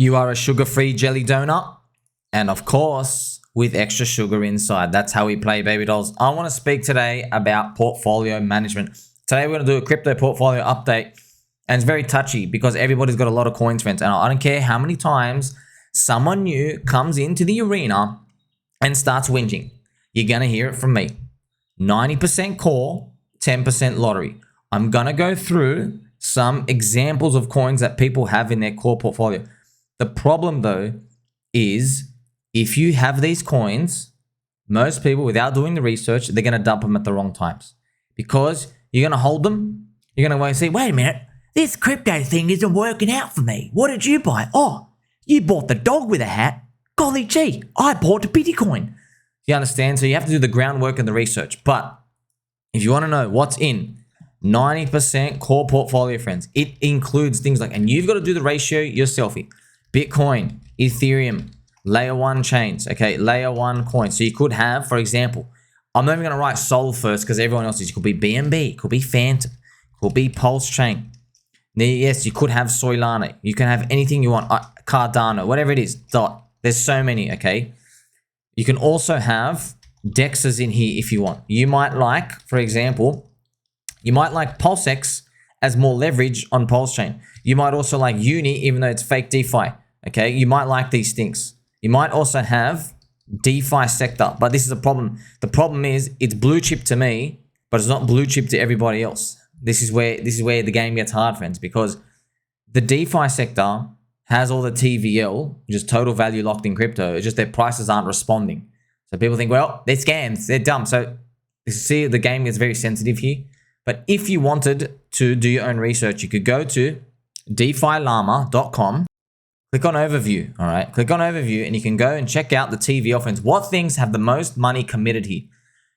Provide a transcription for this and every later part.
You are a sugar-free jelly donut, and of course, with extra sugar inside. That's how we play, baby dolls. I want to speak today about portfolio management. Today, we're going to do a crypto portfolio update, and it's very touchy because everybody's got a lot of coins, friends, and I don't care how many times someone new comes into the arena and starts whinging. You're going to hear it from me. 90% core, 10% lottery. I'm going to go through some examples of coins that people have in their core portfolio. The problem, though, is if you have these coins, most people, without doing the research, they're going to dump them at the wrong times. Because you're going to hold them, you're going to wait and say, wait a minute, this crypto thing isn't working out for me. What did you buy? Oh, you bought the dog with a hat. Golly gee, I bought a Bitcoin. You understand? So you have to do the groundwork and the research. But if you want to know what's in 90% core portfolio, friends, it includes things like, and you've got to do the ratio yourself. Bitcoin, Ethereum, layer 1 chains, okay, layer 1 coins. So you could have, for example, I'm not even going to write Sol first because everyone else is. It could be BNB, it could be Phantom, it could be PulseChain. Yes, you could have Solana. You can have anything you want, Cardano, whatever it is, DOT. There's so many, okay? You can also have DEXs in here if you want. You might like, for example, you might like PulseX as more leverage on PulseChain. You might also like Uni, even though it's fake DeFi. Okay, you might like these things. You might also have DeFi sector, but this is a problem. The problem is it's blue chip to me, but it's not blue chip to everybody else. This is where the game gets hard, friends, because the DeFi sector has all the TVL, which is total value locked in crypto. It's just their prices aren't responding. So people think, well, they're scams, they're dumb. So you see, the game gets very sensitive here. But if you wanted to do your own research, you could go to DeFiLlama.com. Click on overview, all right? Click on overview and you can go and check out the TV offense. What things have the most money committed here?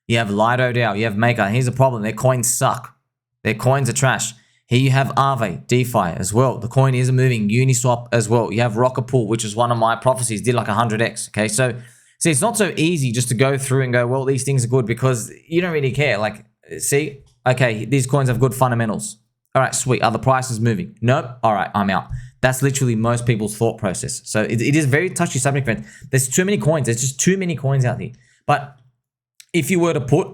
You have Lido DAO, you have Maker. Here's the problem, their coins suck. Their coins are trash. Here you have Aave, DeFi as well. The coin isn't moving. Uniswap as well. You have Rocket Pool, which is one of my prophecies, did like 100x, okay? So, see, it's not so easy just to go through and go, well, these things are good because you don't really care. Like, see, okay, these coins have good fundamentals. All right, sweet. Are the prices moving? Nope. All right, I'm out. That's literally most people's thought process. So it is very touchy subject, friend. There's too many coins. There's just too many coins out there. But if you were to put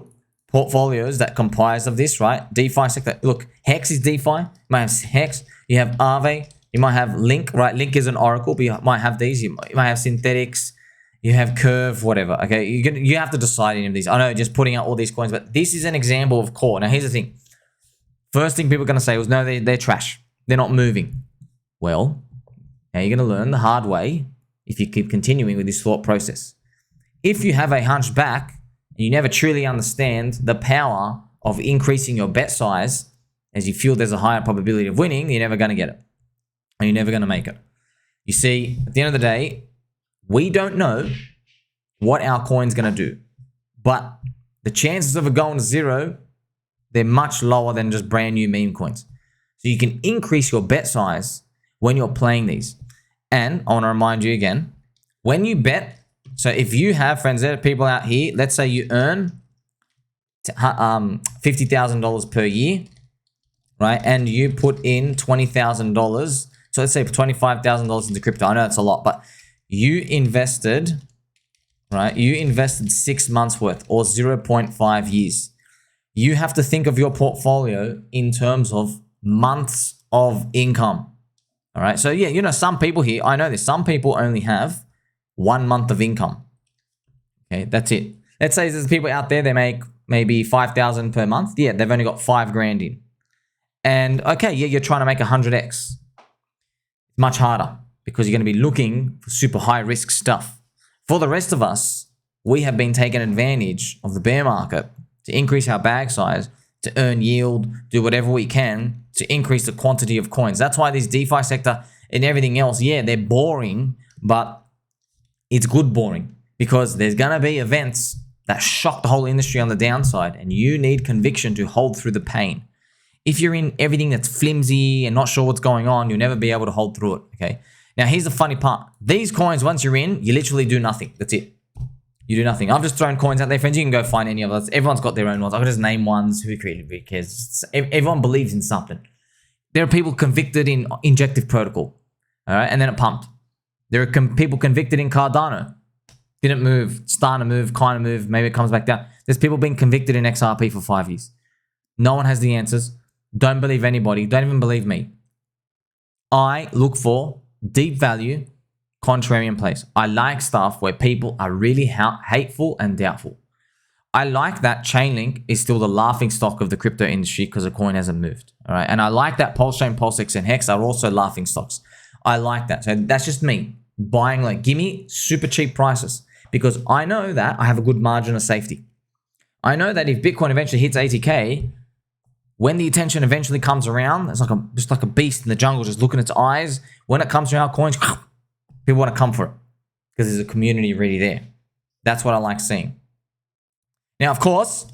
portfolios that comprise of this, right? DeFi sector. Look, Hex is DeFi. You might have Hex. You have Aave. You might have Link, right? Link is an oracle, but you might have these. You might have Synthetics. You have Curve, whatever. Okay, you have to decide any of these. I know, just putting out all these coins, but this is an example of core. Now, here's the thing. First thing people are going to say was, no, they're trash. They're not moving. Well, now you're going to learn the hard way if you keep continuing with this thought process. If you have a hunchback and you never truly understand the power of increasing your bet size as you feel there's a higher probability of winning, you're never going to get it. And you're never going to make it. You see, at the end of the day, we don't know what our coin's going to do. But the chances of it going to zero, they're much lower than just brand new meme coins. So you can increase your bet size when you're playing these. And I want to remind you again, when you bet, so if you have, friends, there are people out here, let's say you earn $50,000 per year, right? And you put in $20,000. So let's say $25,000 into crypto. I know it's a lot, but you invested, right? You invested 6 months worth or 0.5 years. You have to think of your portfolio in terms of months of income. All right. So yeah, you know, some people here, I know this, some people only have 1 month of income. Okay, that's it. Let's say there's people out there, they make maybe 5,000 per month. Yeah, they've only got 5 grand in. And okay, yeah, you're trying to make 100x. Much harder because you're going to be looking for super high risk stuff. For the rest of us, we have been taking advantage of the bear market to increase our bag size, to earn yield, do whatever we can to increase the quantity of coins. That's why this DeFi sector and everything else, yeah, they're boring, but it's good boring because there's going to be events that shock the whole industry on the downside and you need conviction to hold through the pain. If you're in everything that's flimsy and not sure what's going on, you'll never be able to hold through it, okay? Now, here's the funny part. These coins, once you're in, you literally do nothing. That's it. You do nothing. I've just thrown coins out there, friends. You can go find any of us. Everyone's got their own ones. I can just name ones. Who cares? Everyone believes in something. There are people convicted in injective protocol, all right? And then it pumped. There are people convicted in Cardano. Didn't move, starting to move, kind of move, maybe it comes back down. There's people being convicted in XRP for 5 years. No one has the answers. Don't believe anybody. Don't even believe me. I look for deep value, contrarian plays. I like stuff where people are really hateful and doubtful. I like that Chainlink is still the laughing stock of the crypto industry because the coin hasn't moved. All right. And I like that PulseChain, PulseX, and Hex are also laughing stocks. I like that. So that's just me buying, like, give me super cheap prices because I know that I have a good margin of safety. I know that if Bitcoin eventually hits 80K, when the attention eventually comes around, it's like just like a beast in the jungle, just looking its eyes. When it comes around coins, people want to come for it because there's a community already there. That's what I like seeing. Now, of course,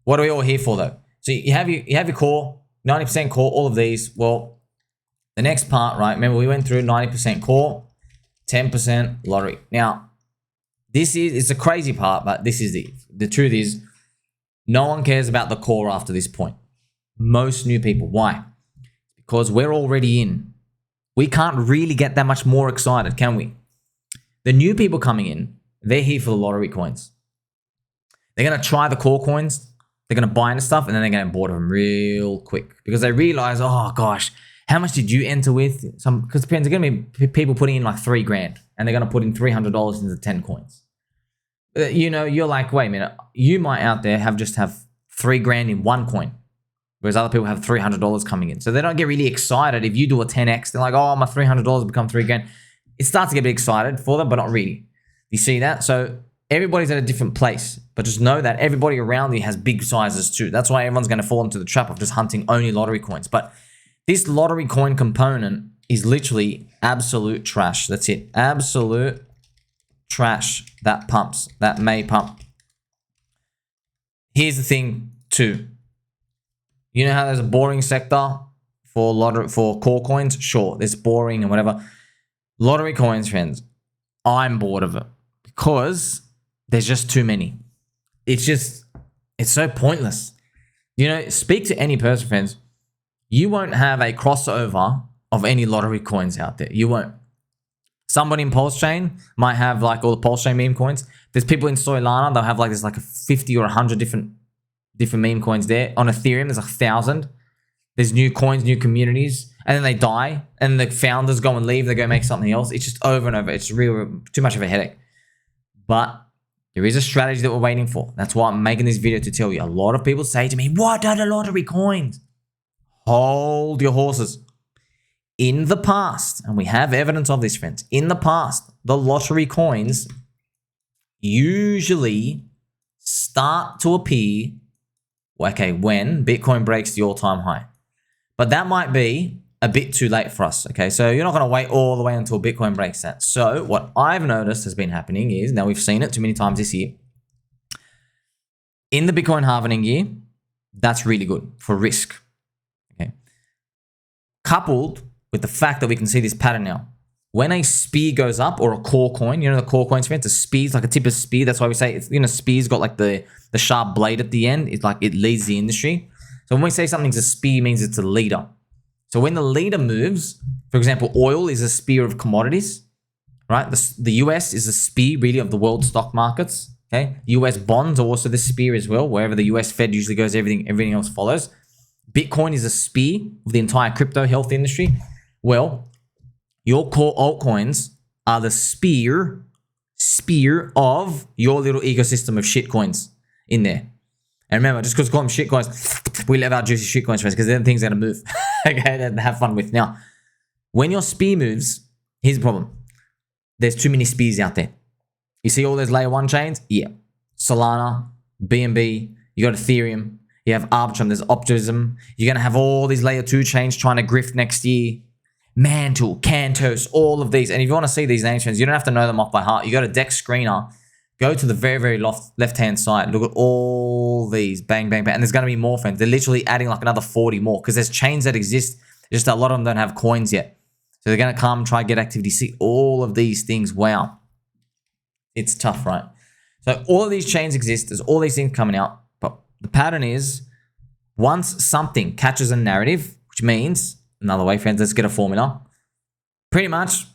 what are we all here for though? So you have your core, 90% core, all of these. Well, the next part, right? Remember we went through 90% core, 10% lottery. Now, it's a crazy part, but this is the truth is no one cares about the core after this point. Most new people. Why? Because we're already in. We can't really get that much more excited, can we? The new people coming in, they're here for the lottery coins. They're going to try the core coins. They're going to buy into stuff and then they're going to board them real quick because they realize, oh gosh, how much did you enter with? Because it depends, there's going to be people putting in like $3,000 and they're going to put in $300 into 10 coins. You know, you're like, wait a minute, you might out there have $3,000 in one coin. Whereas other people have $300 coming in. So they don't get really excited. If you do a 10x, they're like, oh, my $300 become $3,000. It starts to get a bit excited for them, but not really. You see that? So everybody's at a different place. But just know that everybody around you has big sizes too. That's why everyone's going to fall into the trap of just hunting only lottery coins. But this lottery coin component is literally absolute trash. That's it. Absolute trash that pumps. That may pump. Here's the thing too. You know how there's a boring sector for core coins? Sure, it's boring and whatever. Lottery coins, friends, I'm bored of it because there's just too many. It's so pointless. You know, speak to any person, friends. You won't have a crossover of any lottery coins out there. You won't. Somebody in PulseChain might have like all the PulseChain meme coins. There's people in Solana, they'll have like there's like a 50 or 100 different meme coins there. On Ethereum, there's 1,000. There's new coins, new communities, and then they die, and the founders go and leave. They go make something else. It's just over and over. It's real too much of a headache. But there is a strategy that we're waiting for. That's why I'm making this video to tell you. A lot of people say to me, "What are the lottery coins?" Hold your horses. In the past, and we have evidence of this, friends. In the past, the lottery coins usually start to appear. Okay, when Bitcoin breaks the all-time high. But that might be a bit too late for us, okay? So you're not going to wait all the way until Bitcoin breaks that. So what I've noticed has been happening is, now we've seen it too many times this year. In the Bitcoin halving year, that's really good for risk, okay? Coupled with the fact that we can see this pattern now. When a spear goes up, or a core coin, you know the core coins, it's a spear, it's like a tip of spear. That's why we say, it's, you know, spear's got like the sharp blade at the end. It's like it leads the industry. So when we say something's a spear, it means it's a leader. So when the leader moves, for example, oil is a spear of commodities, right? The US is a spear really of the world stock markets, okay? US bonds are also the spear as well. Wherever the US Fed usually goes, everything else follows. Bitcoin is a spear of the entire crypto health industry. Well, your core altcoins are the spear of your little ecosystem of shitcoins in there. And remember, just because we call them shitcoins, we love our juicy shitcoins, friends, because they're the things that are move. Okay, that have fun with. Now, when your spear moves, here's the problem. There's too many spears out there. You see all those layer 1 chains? Yeah. Solana, BNB, you got Ethereum, you have Arbitrum, there's Optimism. You're going to have all these layer 2 chains trying to grift next year. Mantle, Cantos, all of these. And if you want to see these names, friends, you don't have to know them off by heart. You go to Dex Screener, go to the very, very left-hand side. Look at all these. Bang, bang, bang. And there's going to be more, friends. They're literally adding like another 40 more because there's chains that exist. Just a lot of them don't have coins yet. So they're going to come, try, get activity. See all of these things. Wow. It's tough, right? So all of these chains exist. There's all these things coming out. But the pattern is once something catches a narrative, which means, another way, friends, let's get a formula. Pretty much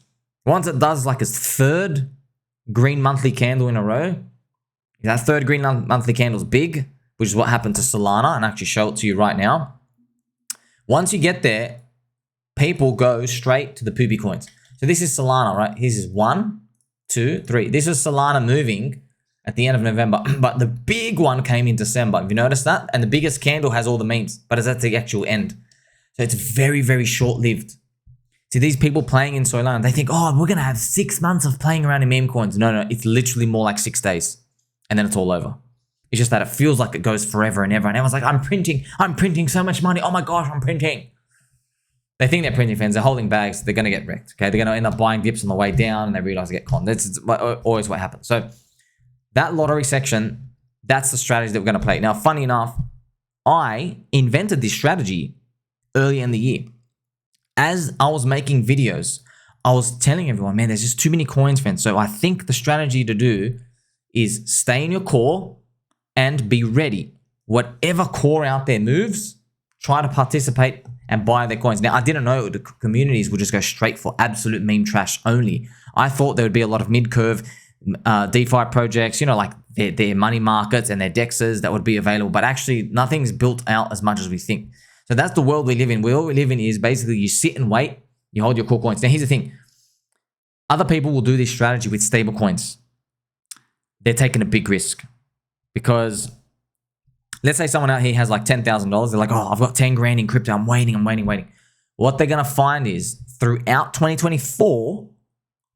Once it does like its third green monthly candle in a row, that third green monthly candle is big, which is what happened to Solana, and I'll actually show it to you right now. Once you get there, people go straight to the poopy coins. So this is Solana, right? This is 1, 2, 3. This is Solana moving at the end of November, but the big one came in December. Have you noticed that? And the biggest candle has all the memes, but it's at the actual end. So it's very, very short-lived. See, these people playing in Solana, they think, oh, we're going to have 6 months of playing around in meme coins. No, it's literally more like 6 days, and then it's all over. It's just that it feels like it goes forever and ever, and everyone's like, I'm printing so much money. Oh my gosh, I'm printing. They think they're printing, fans. They're holding bags. They're going to get wrecked. Okay, they're going to end up buying dips on the way down, and they realize they get conned. That's always what happens. So that lottery section, that's the strategy that we're going to play. Now, funny enough, I invented this strategy early in the year. As I was making videos, I was telling everyone, man, there's just too many coins, fans. So I think the strategy to do is stay in your core and be ready. Whatever core out there moves, try to participate and buy their coins. Now, I didn't know the communities would just go straight for absolute meme trash only. I thought there would be a lot of mid-curve DeFi projects, you know, like their money markets and their DEXs that would be available. But actually, nothing's built out as much as we think. So that's the world we live in. What we live in is basically you sit and wait, you hold your core coins. Now, here's the thing. Other people will do this strategy with stable coins. They're taking a big risk because let's say someone out here has like $10,000. They're like, oh, I've got 10 grand in crypto. I'm waiting. What they're going to find is throughout 2024,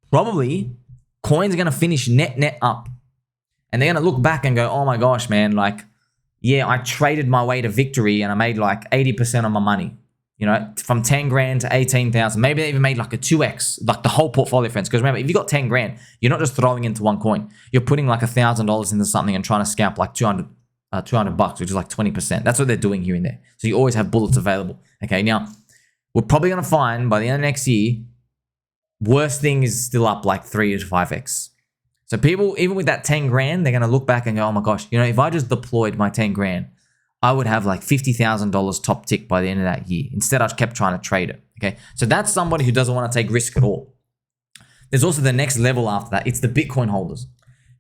probably coins are going to finish net up. And they're going to look back and go, oh my gosh, man, like, yeah, I traded my way to victory and I made like 80% of my money, you know, from 10 grand to 18,000. Maybe they even made like a 2x, like the whole portfolio, friends. Because remember, if you got 10 grand, you're not just throwing into one coin. You're putting like $1,000 into something and trying to scalp like 200 bucks, which is like 20%. That's what they're doing here and there. So you always have bullets available. Okay, now we're probably going to find by the end of next year, worst thing is still up like 3 to 5x. So people, even with that 10 grand, they're going to look back and go, oh my gosh, you know, if I just deployed my 10 grand, I would have like $50,000 top tick by the end of that year. Instead, I kept trying to trade it. Okay, so that's somebody who doesn't want to take risk at all. There's also the next level after that. It's the Bitcoin holders.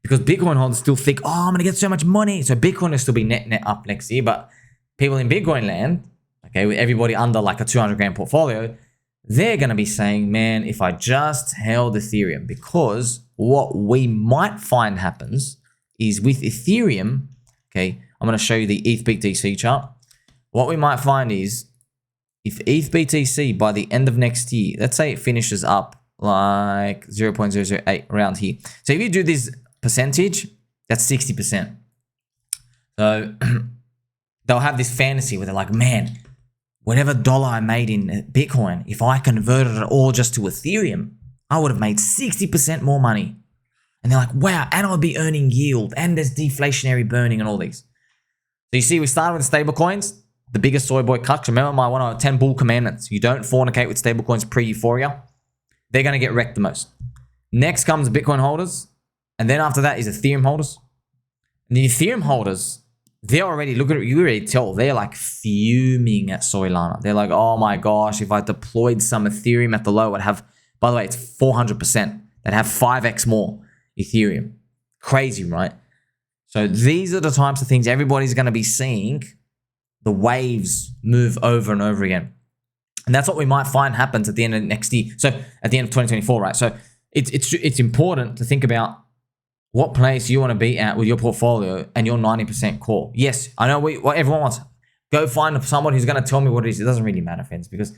Because Bitcoin holders still think, oh, I'm going to get so much money. So Bitcoin will still be net up next year. But people in Bitcoin land, okay, with everybody under like a 200 grand portfolio, they're going to be saying, man, if I just held Ethereum. Because what we might find happens is with Ethereum, okay, I'm going to show you the ETH-BTC chart. What we might find is if ETH-BTC by the end of next year, let's say it finishes up like 0.008 around here. So if you do this percentage, that's 60%. So they'll have this fantasy where they're like, man, whatever dollar I made in Bitcoin, if I converted it all just to Ethereum, I would have made 60% more money. And they're like, wow, and I'll be earning yield, and there's deflationary burning and all these. So you see, we started with stablecoins, the biggest soy boy cucks. Remember my 1 out of 10 bull commandments. You don't fornicate with stablecoins pre-euphoria. They're going to get wrecked the most. Next comes Bitcoin holders. And then after that is Ethereum holders. And the Ethereum holders, they're already, look at it, you already tell, they're like fuming at Solana. They're like, oh my gosh, if I deployed some Ethereum at the low, I'd have, by the way, it's 400%. They'd have 5x more Ethereum. Crazy, right? So these are the types of things everybody's going to be seeing the waves move over and over again. And that's what we might find happens at the end of next year. So at the end of 2024, right? So it's important to think about what place you want to be at with your portfolio and your 90% core. Yes, I know what everyone wants. Go find someone who's going to tell me what it is. It doesn't really matter, friends, because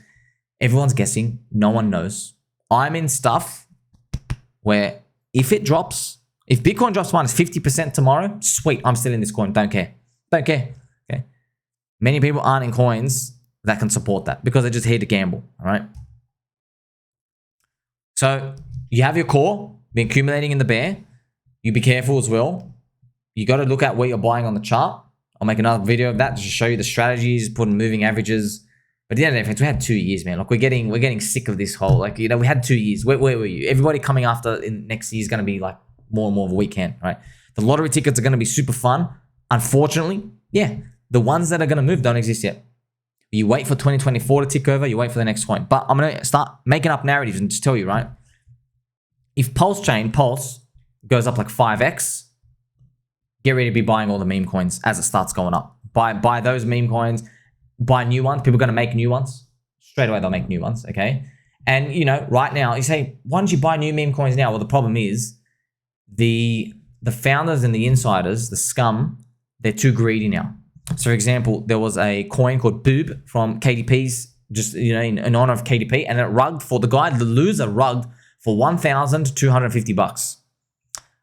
everyone's guessing. No one knows. I'm in stuff where if it drops, if Bitcoin drops minus 50% tomorrow, sweet, I'm still in this coin. Don't care. Don't care. Okay. Many people aren't in coins that can support that because they're just here to gamble. All right. So you have your core, been accumulating in the bear. You be careful as well. You got to look at where you're buying on the chart. I'll make another video of that to show you the strategies, putting moving averages. But at the end of the day, we had 2 years, man. Like we're getting sick of this whole, like, you know, we had 2 years. Where were you? Everybody coming after in next year is going to be like more and more of a weekend, right? The lottery tickets are going to be super fun. Unfortunately, yeah, the ones that are going to move don't exist yet. You wait for 2024 to tick over. You wait for the next coin. But I'm going to start making up narratives and just tell you, right? if PulseChain, Pulse, goes up like 5x, get ready to be buying all the meme coins as it starts going up. Buy those meme coins, buy new ones. People are going to make new ones. Straight away, they'll make new ones, okay? And, you know, right now, you say, why don't you buy new meme coins now? Well, the problem is the founders and the insiders, the scum, they're too greedy now. So, for example, there was a coin called Boob from KDP's, just, you know, in honor of KDP, and it rugged for the guy, the loser rugged for $1,250.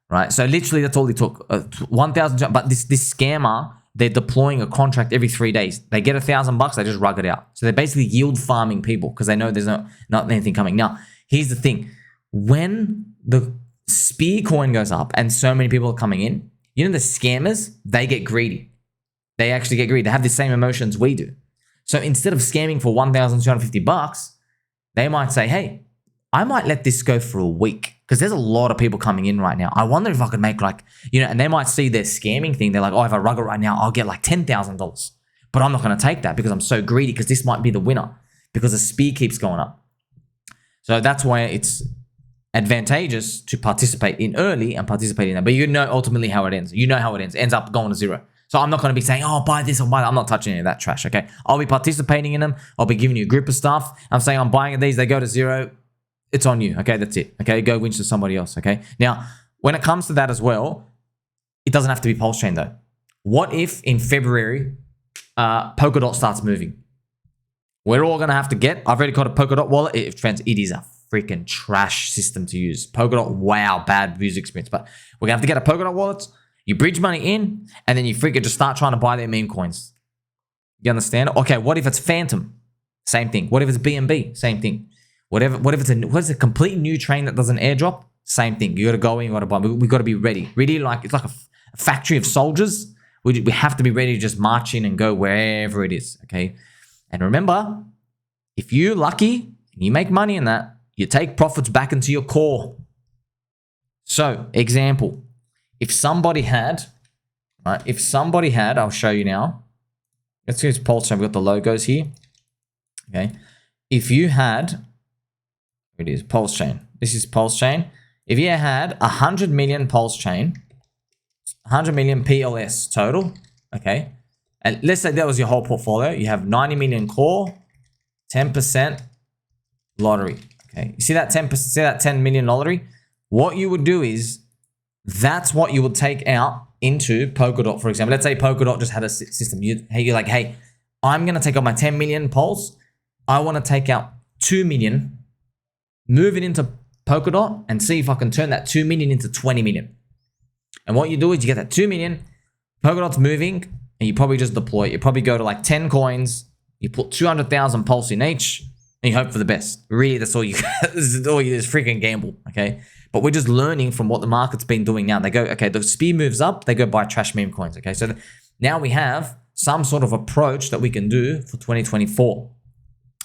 Right? So, literally, that's all he took. 1,000, but this scammer, they're deploying a contract every 3 days. They get $1,000, they just rug it out. So they're basically yield farming people because they know there's not anything coming. Now, here's the thing. When the Spear coin goes up and so many people are coming in, you know the scammers, they get greedy. They actually get greedy. They have the same emotions we do. So instead of scamming for $1,250, they might say, hey, I might let this go for a week because there's a lot of people coming in right now. I wonder if I could make like, you know, and they might see their scamming thing. They're like, oh, if I rug it right now, I'll get like $10,000. But I'm not going to take that because I'm so greedy because this might be the winner because the spear keeps going up. So that's why it's advantageous to participate in early and participate in that. But you know ultimately how it ends. You know how it ends. It ends up going to zero. So I'm not going to be saying, oh, buy this or buy that. I'm not touching any of that trash, okay? I'll be participating in them. I'll be giving you a group of stuff. I'm saying I'm buying these. They go to zero. It's on you, okay? That's it, okay? Go winch to somebody else, okay? Now, when it comes to that as well, it doesn't have to be PulseChain though. What if in February, Polkadot starts moving? We're all going to have to get, I've already got a Polkadot wallet. Friends, it is a freaking trash system to use. Polkadot, wow, bad user experience. But we're going to have to get a Polkadot wallet. You bridge money in, and then you freaking just start trying to buy their meme coins. You understand? Okay, what if it's Phantom? Same thing. What if it's BNB? Same thing. What if it's a complete new train that does an airdrop? Same thing. You got to go in, you got to buy. We got to be ready. Ready, like it's like a factory of soldiers. We have to be ready to just march in and go wherever it is, okay? And remember, if you're lucky and you make money in that, you take profits back into your core. So, example. If somebody had, right? If somebody had, I'll show you now. Let's use PulseChain. We've got the logos here. Okay. If you had, here it is, PulseChain. This is PulseChain. If you had 100 million PulseChain, 100 million PLS total, okay. And let's say that was your whole portfolio. You have 90 million core, 10% lottery. Okay. You see that 10%, see that 10 million lottery? What you would do is, that's what you would take out into Polkadot, for example. Let's say Polkadot just had a system. You're like, hey, I'm going to take out my 10 million Pulse. I want to take out 2 million, move it into Polkadot, and see if I can turn that 2 million into 20 million. And what you do is you get that 2 million, Polkadot's moving, and you probably just deploy it. You probably go to like 10 coins, you put 200,000 Pulse in each, and you hope for the best. Really, that's all you this is all you do is freaking gamble, okay? But we're just learning from what the market's been doing now. They go, okay, the spear moves up, they go buy trash meme coins, okay? So now we have some sort of approach that we can do for 2024.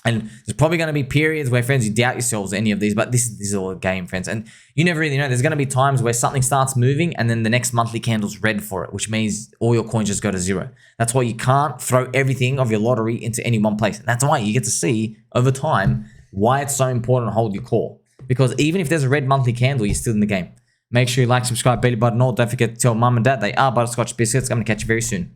And there's probably going to be periods where, friends, you doubt yourselves any of these, but this is all a game, friends. And you never really know. There's going to be times where something starts moving and then the next monthly candle's red for it, which means all your coins just go to zero. That's why you can't throw everything of your lottery into any one place. And that's why you get to see over time why it's so important to hold your core. Because even if there's a red monthly candle, you're still in the game. Make sure you like, subscribe, belly button, all. Don't forget to tell mum and dad they are butterscotch biscuits. I'm going to catch you very soon.